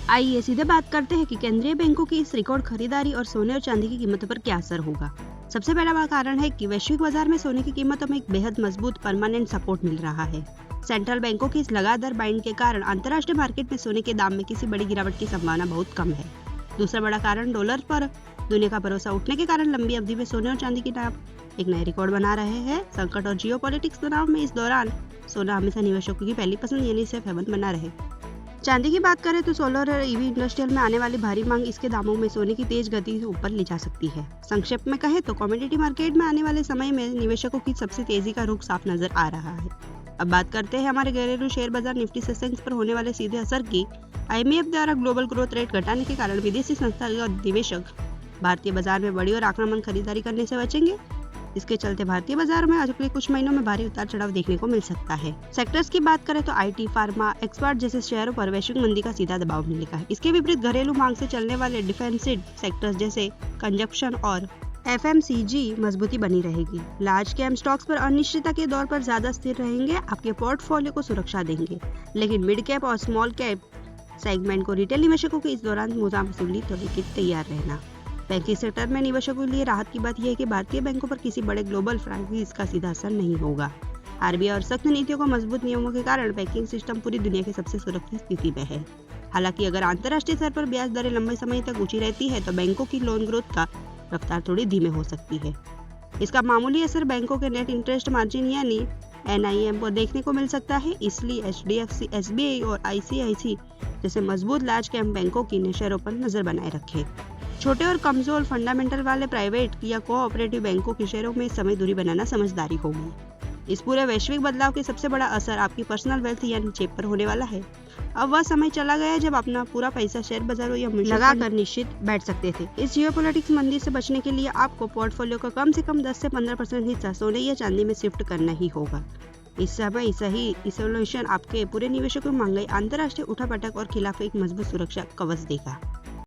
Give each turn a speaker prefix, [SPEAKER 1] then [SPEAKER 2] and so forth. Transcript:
[SPEAKER 1] आइए सीधे बात करते हैं कि केंद्रीय बैंकों की इस रिकॉर्ड खरीदारी और सोने और चांदी की कीमतों पर क्या असर होगा। सबसे पहला कारण है कि वैश्विक बाजार में सोने की कीमतों में एक बेहद मजबूत परमानेंट सपोर्ट मिल रहा है। सेंट्रल बैंकों की इस लगातार बाइंड के कारण अंतर्राष्ट्रीय मार्केट में सोने के दाम में किसी बड़ी गिरावट की संभावना बहुत कम है। दूसरा बड़ा कारण डॉलर पर दुनिया का भरोसा उठने के कारण लंबी अवधि में सोने और चांदी के दाम एक नए रिकॉर्ड बना रहे हैं। संकट और जियोपॉलिटिक्स तनाव में इस दौरान सोना हमेशा निवेशकों की पहली पसंद यानी सेफ हेवन बना रहे। चांदी की बात करें तो सोलर और ईवी इंडस्ट्रियल में आने वाली भारी मांग इसके दामों में सोने की तेज गति से ऊपर ले जा सकती है। संक्षेप में कहें तो कमोडिटी मार्केट में आने वाले समय में निवेशकों की सबसे तेजी का रुख साफ नजर आ रहा है। अब बात करते हैं हमारे घरेलू शेयर बाजार निफ्टी सेंसेक्स पर होने वाले सीधे असर की। IMF द्वारा ग्लोबल ग्रोथ रेट घटाने के कारण विदेशी संस्थागत निवेशक भारतीय बाजार में बड़ी और आक्रामक खरीदारी करने से बचेंगे। इसके चलते भारतीय बाजार में अगले कुछ महीनों में भारी उतार चढ़ाव देखने को मिल सकता है। सेक्टर्स की बात करें तो IT, फार्मा, एक्सपोर्ट जैसे शेयरों पर वैश्विक मंदी का सीधा दबाव मिलेगा। इसके विपरीत घरेलू मांग से चलने वाले डिफेंसिव सेक्टर्स जैसे कंजप्शन और FMCG मजबूती बनी रहेगी। लार्ज कैप स्टॉक्स पर अनिश्चितता के दौर पर ज्यादा स्थिर रहेंगे, आपके पोर्टफोलियो को सुरक्षा देंगे। लेकिन मिड कैप और स्मॉल कैप सेगमेंट को रिटेल निवेशकों के इस दौरान मुजामसुली के तैयार रहना। बैंकिंग सेक्टर में निवेशकों के लिए राहत की बात यह है कि भारतीय बैंकों पर किसी बड़े ग्लोबल फ्रांचाइज का सीधा असर नहीं होगा। RBI और सख्त नीतियों को मजबूत नियमों के कारण बैंकिंग सिस्टम पूरी दुनिया की सबसे सुरक्षित स्थिति में है। हालांकि अगर अंतर्राष्ट्रीय स्तर पर ब्याज दरें लंबे समय तक ऊंची रहती है तो बैंकों की लोन ग्रोथ का रफ्तार थोड़ी धीमे हो सकती है। इसका मामूली असर बैंकों के नेट इंटरेस्ट मार्जिन यानी NIM पर देखने को मिल सकता है। इसलिए HDFC, SBI और ICICI जैसे मजबूत लार्ज कैप बैंकों की शेयरों पर नजर बनाए रखें। छोटे और कमजोर फंडामेंटल वाले प्राइवेट या कोऑपरेटिव बैंकों के शेयरों में समय दूरी बनाना समझदारी होगी। इस पूरे वैश्विक बदलाव के सबसे बड़ा असर आपकी पर्सनल वेल्थ यानी जेब पर होने वाला है। अब वह समय चला गया जब अपना पूरा पैसा शेयर बाजारों या लगा कर निश्चित बैठ सकते थे। इस जियोपॉलिटिक्स मंदी से बचने के लिए आपको पोर्टफोलियो का कम से कम 10 से 15% हिस्सा सोने या चांदी में शिफ्ट करना ही होगा। इस समय सही इवोल्यूशन आपके पूरे निवेशों को महंगाई, अंतर्राष्ट्रीय उठापटक और खिलाफ एक मजबूत सुरक्षा कवच देगा।